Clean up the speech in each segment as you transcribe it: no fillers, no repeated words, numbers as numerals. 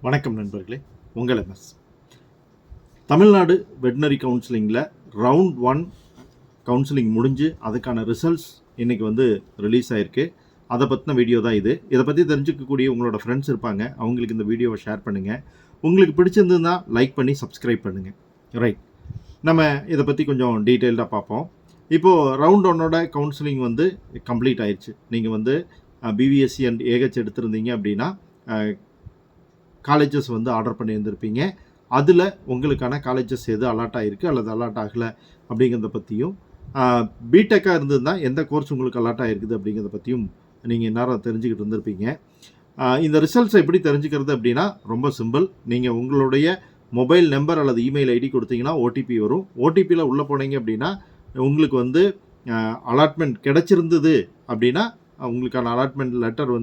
வணக்கம் நண்பர்களே, உங்கள் எம்எஸ். தமிழ்நாடு வெட்டினரி கவுன்சிலிங்கில் ரவுண்ட் 1 கவுன்சிலிங் முடிஞ்சு அதுக்கான ரிசல்ட்ஸ் இன்றைக்கி ரிலீஸ் ஆகிருக்கு. அதை பற்றின வீடியோ தான் இது. இதை பற்றி தெரிஞ்சுக்கக்கூடிய உங்களோட ஃப்ரெண்ட்ஸ் இருப்பாங்க, அவங்களுக்கு இந்த வீடியோவை ஷேர் பண்ணுங்கள். உங்களுக்கு பிடிச்சிருந்ததுன்னா லைக் பண்ணி சப்ஸ்கிரைப் பண்ணுங்கள். ரைட், நம்ம இதை பற்றி கொஞ்சம் டீட்டெயில்டாக பார்ப்போம். இப்போது ரவுண்ட் 1ஓட கவுன்சிலிங் கம்ப்ளீட் ஆயிடுச்சு. நீங்கள் பிவிஎஸ்சி அண்ட் ஏஹெச் எடுத்திருந்தீங்க அப்படின்னா காலேஜஸ் ஆர்டர் பண்ணியிருந்திருப்பீங்க. அதில் உங்களுக்கான காலேஜஸ் எது அலாட் ஆகிருக்கு அல்லது அலாட் ஆகலை அப்படிங்கிறத பற்றியும், பிடெக்காக இருந்ததுன்னா எந்த கோர்ஸ் உங்களுக்கு அலாட் ஆகிருக்குது அப்படிங்கிறத பற்றியும் நீங்கள் நேரம் தெரிஞ்சுக்கிட்டு இருந்திருப்பீங்க. இந்த ரிசல்ட்ஸை எப்படி தெரிஞ்சுக்கிறது அப்படின்னா ரொம்ப சிம்பிள். நீங்கள் உங்களுடைய மொபைல் நம்பர் அல்லது இமெயில் ஐடி கொடுத்தீங்கன்னா ஓடிபி வரும். ஓடிபியில் உள்ளே போனீங்க அப்படின்னா உங்களுக்கு அலாட்மெண்ட் கிடச்சிருந்தது அப்படின்னா உங்களுக்கான அலாட்மெண்ட் லெட்டர்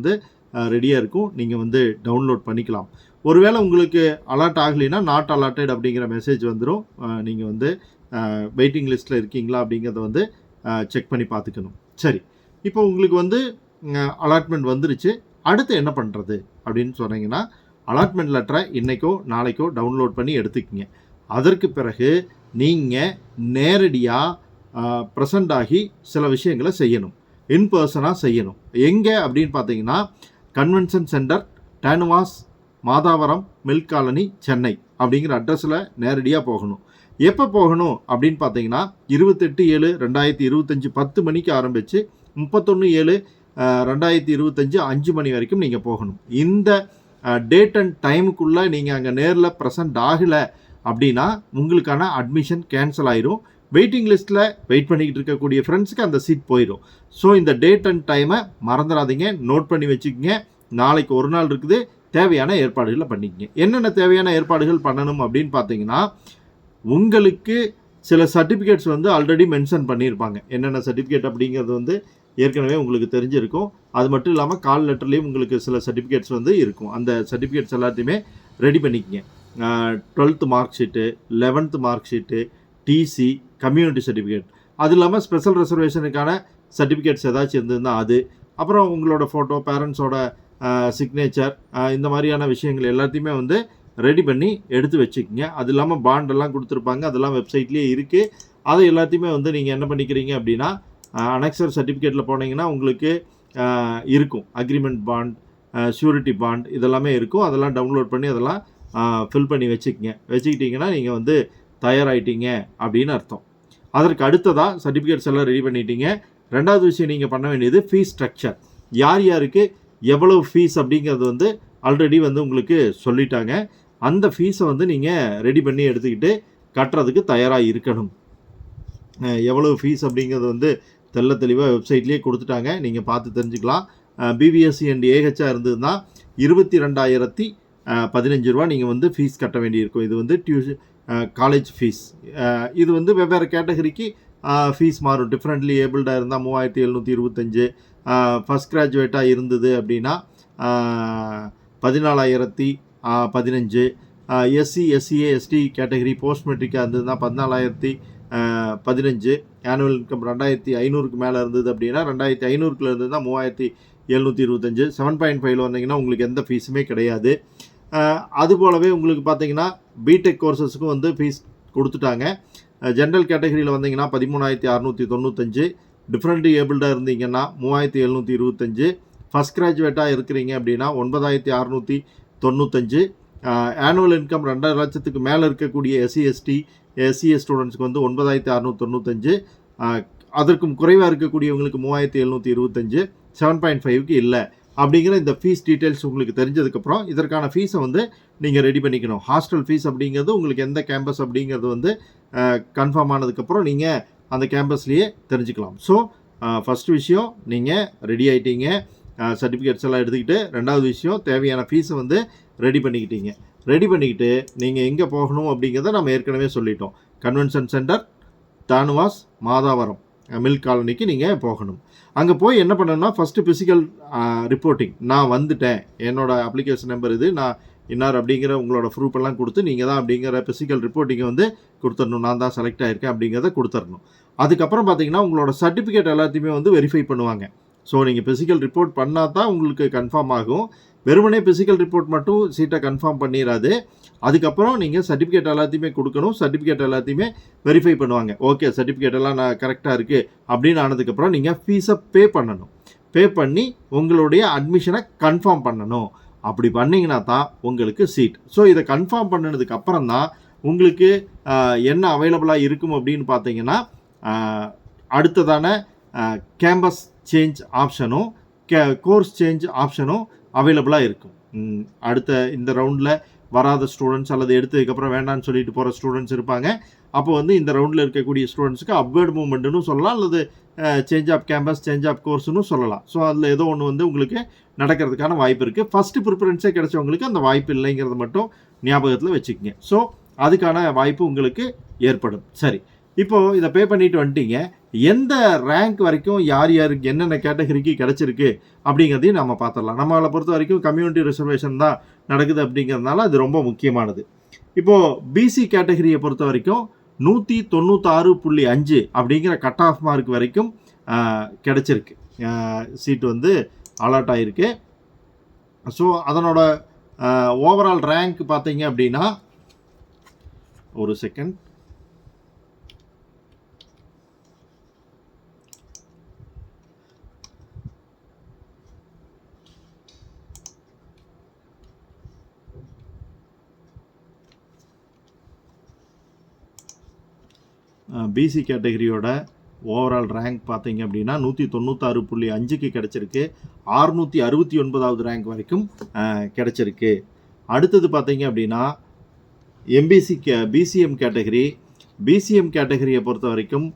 ரெடியாக இருக்கும். நீங்கள் டவுன்லோட் பண்ணிக்கலாம். ஒருவேளை உங்களுக்கு அலாட் ஆகலைன்னா நாட் அலாட்டட் அப்படிங்கிற மெசேஜ் வந்துடும். நீங்கள் வெயிட்டிங் லிஸ்ட்டில் இருக்கீங்களா அப்படிங்கிறத செக் பண்ணி பார்த்துக்கணும். சரி, இப்போ உங்களுக்கு அலாட்மெண்ட் வந்துருச்சு. அடுத்து என்ன பண்ணுறது அப்படின்னு சொன்னீங்கன்னா, அலாட்மெண்ட் லெட்டரை இன்றைக்கோ நாளைக்கோ டவுன்லோட் பண்ணி எடுத்துக்கிங்க. அதற்கு பிறகு நீங்கள் நேரடியாக ப்ரெசண்ட் ஆகி சில விஷயங்களை செய்யணும். இன்பர்சனாக செய்யணும். எங்கே அப்படின்னு பார்த்தீங்கன்னா, convention centre, TANUVAS, Madhavaram, milk colony, Chennai அப்படிங்கிற அட்ரஸில் நேரடியாக போகணும். எப்போ போகணும் அப்படின்னு பார்த்தீங்கன்னா, 28/7/2025 10 மணிக்கு ஆரம்பித்து 31/7/2025 5 மணி வரைக்கும் நீங்கள் போகணும். இந்த டேட் அண்ட் டைமுக்குள்ளே நீங்கள் அங்கே நேரில் ப்ரெசண்ட் ஆகலை அப்படின்னா உங்களுக்கான அட்மிஷன் கேன்சல் ஆயிரும். வெயிட்டிங் லிஸ்ட்டில் வெயிட் பண்ணிக்கிட்டு இருக்கக்கூடிய ஃப்ரெண்ட்ஸுக்கு அந்த சீட் போயிடும். ஸோ இந்த டேட் அண்ட் டைமை மறந்துடாதீங்க, நோட் பண்ணி வச்சுக்கோங்க. நாளைக்கு ஒரு நாள் இருக்குது, தேவையான ஏற்பாடுகளை பண்ணிக்கங்க. என்னென்ன தேவையான ஏற்பாடுகள் பண்ணணும் அப்படின்னு பார்த்தீங்கன்னா, உங்களுக்கு சில சர்டிஃபிகேட்ஸ் ஆல்ரெடி மென்ஷன் பண்ணியிருப்பாங்க. என்னென்ன சர்டிஃபிகேட் அப்படிங்கிறது ஏற்கனவே உங்களுக்கு தெரிஞ்சிருக்கும். அது மட்டும் இல்லாமல் கால் லெட்டர்லேயும் உங்களுக்கு சில சர்டிஃபிகேட்ஸ் இருக்கும். அந்த சர்டிஃபிகேட்ஸ் எல்லாத்தையுமே ரெடி பண்ணிக்கங்க. 12th mark sheet, 11th mark sheet, TC, community certificate, அது இல்லாமல் ஸ்பெஷல் ரிசர்வேஷனுக்கான சர்டிஃபிகேட்ஸ் ஏதாச்சும் இருந்ததுன்னா அது, அப்புறம் உங்களோட ஃபோட்டோ, பேரண்ட்ஸோட சிக்னேச்சர், இந்த மாதிரியான விஷயங்கள் எல்லாத்தையுமே ரெடி பண்ணி எடுத்து வச்சுக்கோங்க. அது இல்லாமல் பாண்டெல்லாம் கொடுத்துருப்பாங்க, அதெல்லாம் வெப்சைட்லேயே இருக்குது. அதை எல்லாத்தையுமே நீங்கள் என்ன பண்ணிக்கிறீங்க அப்படின்னா, அனெக்சர் சர்டிஃபிகேட்டில் போனீங்கன்னா உங்களுக்கு இருக்கும் அக்ரிமெண்ட் பாண்ட், ஷூரிட்டி பாண்ட், இதெல்லாமே இருக்கும். அதெல்லாம் டவுன்லோட் பண்ணி அதெல்லாம் ஃபில் பண்ணி வச்சுக்கிட்டிங்கன்னா நீங்கள் தயாராகிட்டீங்க அப்படின்னு அர்த்தம். அதற்கு அடுத்ததாக சர்டிஃபிகேட்ஸ் எல்லாம் ரெடி பண்ணிட்டீங்க. ரெண்டாவது விஷயம் நீங்கள் பண்ண வேண்டியது ஃபீஸ் ஸ்ட்ரக்சர். யார் யாருக்கு எவ்வளவு ஃபீஸ் அப்படிங்கிறது ஆல்ரெடி உங்களுக்கு சொல்லிட்டாங்க. அந்த ஃபீஸை நீங்கள் ரெடி பண்ணி எடுத்துக்கிட்டு கட்டுறதுக்கு தயாராக இருக்கணும். எவ்வளவு ஃபீஸ் அப்படிங்கிறது தெள்ள தெளிவாக வெப்சைட்லேயே கொடுத்துட்டாங்க, நீங்கள் பார்த்து தெரிஞ்சுக்கலாம். பிபிஎஸ்சி அண்ட் ஏஹெச்ஆ இருந்ததுன்னா 22,015 ரூபா நீங்கள் ஃபீஸ் கட்ட வேண்டியிருக்கும். இது காலேஜ் ஃபீஸ். இது வெவ்வேறு கேட்டகரிக்கு ஃபீஸ் மாறும். டிஃப்ரெண்ட்லி ஏபிள்டாக இருந்தால் 3,725, ஃபஸ்ட் கிராஜுவேட்டாக இருந்தது அப்படின்னா 14,015, SC, SCA, ST category post மெட்ரிக்காக இருந்ததுன்னா 14,015, ஆனுவல் இன்கம் 2,500க்கு மேலே இருந்தது அப்படின்னா 2,500க்குள்ள இருந்ததுன்னா 3,725. 7.5 வந்தீங்கன்னா உங்களுக்கு எந்த ஃபீஸுமே கிடையாது. அதுபோலவே உங்களுக்கு பார்த்தீங்கன்னா பிடெக் கோர்சஸுக்கும் ஃபீஸ் கொடுத்துட்டாங்க. ஜென்ரல் கேட்டகரியில் வந்தீங்கன்னா 13,695, டிஃப்ரெண்ட்லி ஏபிள்டாக இருந்தீங்கன்னா 3,725, ஃபஸ்ட் கிராஜுவேட்டாக இருக்கிறீங்க அப்படின்னா 9,695, ஆனுவல் இன்கம் 2 லட்சத்துக்கு மேலே இருக்கக்கூடிய எஸ்சிஎஸ் ஸ்டூடெண்ட்ஸ்க்கு 9,695, அதற்கும் குறைவாக இருக்கக்கூடியவங்களுக்கு 3,725, 7.5க்கு இல்லை அப்படிங்கிற இந்த ஃபீஸ் டீட்டெயில்ஸ் உங்களுக்கு தெரிஞ்சதுக்கப்புறம் இதற்கான ஃபீஸை நீங்கள் ரெடி பண்ணிக்கணும். ஹாஸ்டல் ஃபீஸ் அப்படிங்கிறது உங்களுக்கு எந்த கேம்பஸ் அப்படிங்கிறது கன்ஃபார்ம் ஆனதுக்கப்புறம் நீங்கள் அந்த கேம்பஸ்லேயே தெரிஞ்சுக்கலாம். ஸோ ஃபஸ்ட்டு விஷயம் நீங்கள் ரெடி ஆகிட்டீங்க, சர்டிஃபிகேட்ஸ் எல்லாம் எடுத்துக்கிட்டு. ரெண்டாவது விஷயம் தேவையான ஃபீஸை ரெடி பண்ணிக்கிட்டு நீங்கள் எங்கே போகணும் அப்படிங்கிறத நம்ம ஏற்கனவே சொல்லிட்டோம். Convention centre, TANUVAS, Madhavaram, milk காலனிக்கு நீங்கள் போகணும். அங்கே போய் என்ன பண்ணணும்னா, ஃபஸ்ட்டு ஃபிசிக்கல் ரிப்போர்ட்டிங். நான் வந்துட்டேன், என்னோடய அப்ளிகேஷன் நம்பர் இது, நான் இன்னார் அப்படிங்கிற உங்களோட ப்ரூஃப் எல்லாம் கொடுத்து நீங்கள் தான் அப்படிங்கிற ஃபிசிக்கல் ரிப்போர்ட்டிங்கை கொடுத்துடணும். நான் தான் செலக்ட் ஆகிருக்கேன் அப்படிங்கிறத கொடுத்துடணும். அதுக்கப்புறம் பார்த்தீங்கன்னா உங்களோட சர்டிஃபிகேட் எல்லாத்தையுமே வெரிஃபை பண்ணுவாங்க. ஸோ நீங்கள் ஃபிசிக்கல் ரிப்போர்ட் பண்ணால் தான் உங்களுக்கு கன்ஃபார்ம் ஆகும். வெறுமனே ஃபிசிக்கல் ரிப்போர்ட் மட்டும் சீட்டை கன்ஃபார்ம் பண்ணிடாது. அதுக்கப்புறம் நீங்கள் சர்டிஃபிகேட் எல்லாத்தையுமே கொடுக்கணும். சர்டிஃபிகேட் எல்லாத்தையுமே வெரிஃபை பண்ணுவாங்க. ஓகே, சர்டிஃபிகேட் எல்லாம் நான் கரெக்டாக இருக்குது அப்படின்னு ஆனதுக்கப்புறம் நீங்கள் ஃபீஸை பே பண்ணணும். பே பண்ணி உங்களுடைய அட்மிஷனை கன்ஃபார்ம் பண்ணணும். அப்படி பண்ணிங்கன்னா தான் உங்களுக்கு சீட். ஸோ இதை கன்ஃபார்ம் பண்ணினதுக்கு அப்புறம் தான் உங்களுக்கு என்ன அவைலபிளாக இருக்கும் அப்படின்னு பார்த்தீங்கன்னா, அடுத்ததான கேம்பஸ் சேஞ்ச் ஆப்ஷனும் கோர்ஸ் சேஞ்ச் ஆப்ஷனும் அவைலபிளாக இருக்கும். அடுத்த இந்த ரவுண்டில் வராத ஸ்டூடெண்ட்ஸ் அல்லது எடுத்ததுக்கப்புறம் வேண்டான்னு சொல்லிட்டு போகிற ஸ்டூடெண்ட்ஸ் இருப்பாங்க. அப்போ வந்து இந்த ரவுண்டில் இருக்கக்கூடிய ஸ்டூடெண்ட்ஸுக்கு அப்வேர்ட் மூவ்மெண்ட்டுன்னு சொல்லலாம், அல்லது change of campus, change of கோர்ஸ்னு சொல்லலாம். ஸோ அதில் ஏதோ ஒன்று வந்து உங்களுக்கு நடக்கிறதுக்கான வாய்ப்பு இருக்குது. ஃபஸ்ட்டு ப்ரிஃபரன்ஸே கிடைச்சவங்களுக்கு அந்த வாய்ப்பு இல்லைங்கிறத மட்டும் ஞாபகத்தில் வச்சுக்கோங்க. ஸோ அதுக்கான வாய்ப்பு உங்களுக்கு ஏற்படும். சரி, இப்போது இதை பே பண்ணிட்டு வந்துட்டீங்க. எந்த ரேங்க் வரைக்கும் யார் யாருக்கு என்னென்ன கேட்டகரிக்கு கிடச்சிருக்கு அப்படிங்கிறதையும் நம்ம பார்த்துடலாம். நம்மளை பொறுத்த வரைக்கும் கம்யூனிட்டி ரிசர்வேஷன் தான் நடக்குது அப்படிங்கிறதுனால அது ரொம்ப முக்கியமானது. இப்போது பிசி கேட்டகரியை பொறுத்த வரைக்கும் 196.5 அப்படிங்கிற கட் ஆஃப் மார்க் வரைக்கும் கிடச்சிருக்கு. சீட்டு வந்து அலாட் ஆகிருக்கு. ஸோ அதனோட ஓவரால் ரேங்க் பார்த்தீங்க அப்படின்னா, ஒரு செகண்ட், பிசி கேட்டகரியோட ஓவரால் ரேங்க் பார்த்தீங்க அப்படின்னா 196.5க்கு கிடச்சிருக்கு. 669வது ரேங்க் வரைக்கும் கிடச்சிருக்கு. அடுத்தது பார்த்தீங்க அப்படின்னா பிசிஎம் கேட்டகரி. பிசிஎம் கேட்டகரியை பொறுத்த வரைக்கும்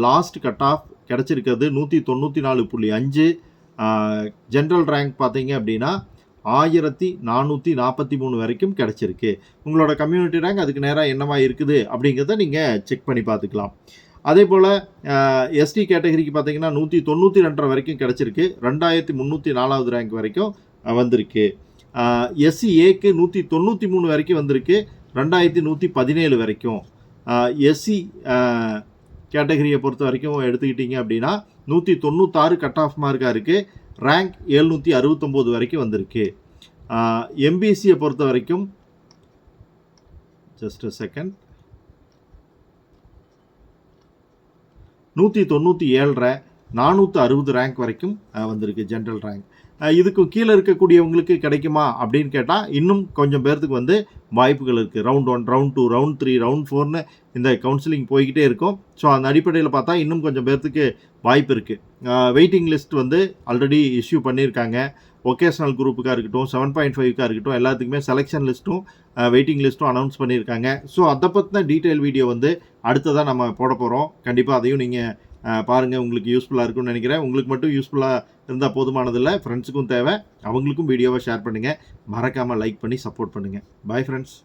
லாஸ்ட் கட் ஆஃப் கிடச்சிருக்கிறது 194.5. ஜென்ரல் ரேங்க் பார்த்தீங்க அப்படின்னா 1443 வரைக்கும் கிடச்சிருக்கு. உங்களோட கம்யூனிட்டி ரேங்க் அதுக்கு நேராக என்னவா இருக்குது அப்படிங்கிறத நீங்கள் செக் பண்ணி பார்த்துக்கலாம். அதே போல் எஸ்டி கேட்டகரிக்கு பார்த்தீங்கன்னா 192 வரைக்கும் கிடச்சிருக்கு. 2304வது ரேங்க் வரைக்கும் வந்திருக்கு. எஸ்சிஏக்கு 193 வரைக்கும் வந்திருக்கு. 2117 வரைக்கும். எஸ்சி கேட்டகரியை பொறுத்த வரைக்கும் எடுத்துக்கிட்டிங்க அப்படின்னா 196 கட் ஆஃப் மார்க்காக இருக்குது. ரேங்க் 769 வரைக்கும் வந்திருக்கு. எம்பிசியை பொறுத்த வரைக்கும் ஜஸ்ட் அ செகண்ட், 197 460 ரேங்க் வரைக்கும் வந்திருக்கு ஜென்ரல் ரேங்க். இதுக்கு கீழே இருக்கக்கூடியவங்களுக்கு கிடைக்குமா அப்படின்னு கேட்டால் இன்னும் கொஞ்சம் பேர்த்துக்கு வந்து வாய்ப்புகள் இருக்குது. ரவுண்ட் 1, ரவுண்ட் 2, ரவுண்ட் 3, ரவுண்ட் 4னு இந்த கவுன்சிலிங் போய்கிட்டே இருக்கும். ஸோ அந்த அடிப்படையில் பார்த்தா இன்னும் கொஞ்சம் பேர்த்துக்கு வாய்ப்பு இருக்குது. வெயிட்டிங் லிஸ்ட் வந்து ஆல்ரெடி இஷ்யூ பண்ணியிருக்காங்க. ஒகேஷ்னல் குரூப்புக்காக இருக்கட்டும், 7.5க்காக இருக்கட்டும், எல்லாத்துக்குமே செலெக்ஷன் லிஸ்ட்டும் வெயிட்டிங் லிஸ்ட்டும் அனௌன்ஸ் பண்ணியிருக்காங்க. ஸோ அதை பற்றின டீட்டெயில் வீடியோ வந்து அடுத்ததாக நம்ம போட போகிறோம். கண்டிப்பாக அதையும் நீங்கள் பாருங்கள். உங்களுக்கு யூஸ்ஃபுல்லாக இருக்கும்னு நினைக்கிறேன். உங்களுக்கு மட்டும் யூஸ்ஃபுல்லாக இருந்தால் போதுமானதில்லை, ஃப்ரெண்ட்ஸுக்கும் தேவை. அவங்களுக்கும் வீடியோவை ஷேர் பண்ணுங்கள். மறக்காமல் லைக் பண்ணி சப்போர்ட் பண்ணுங்கள். Bye friends.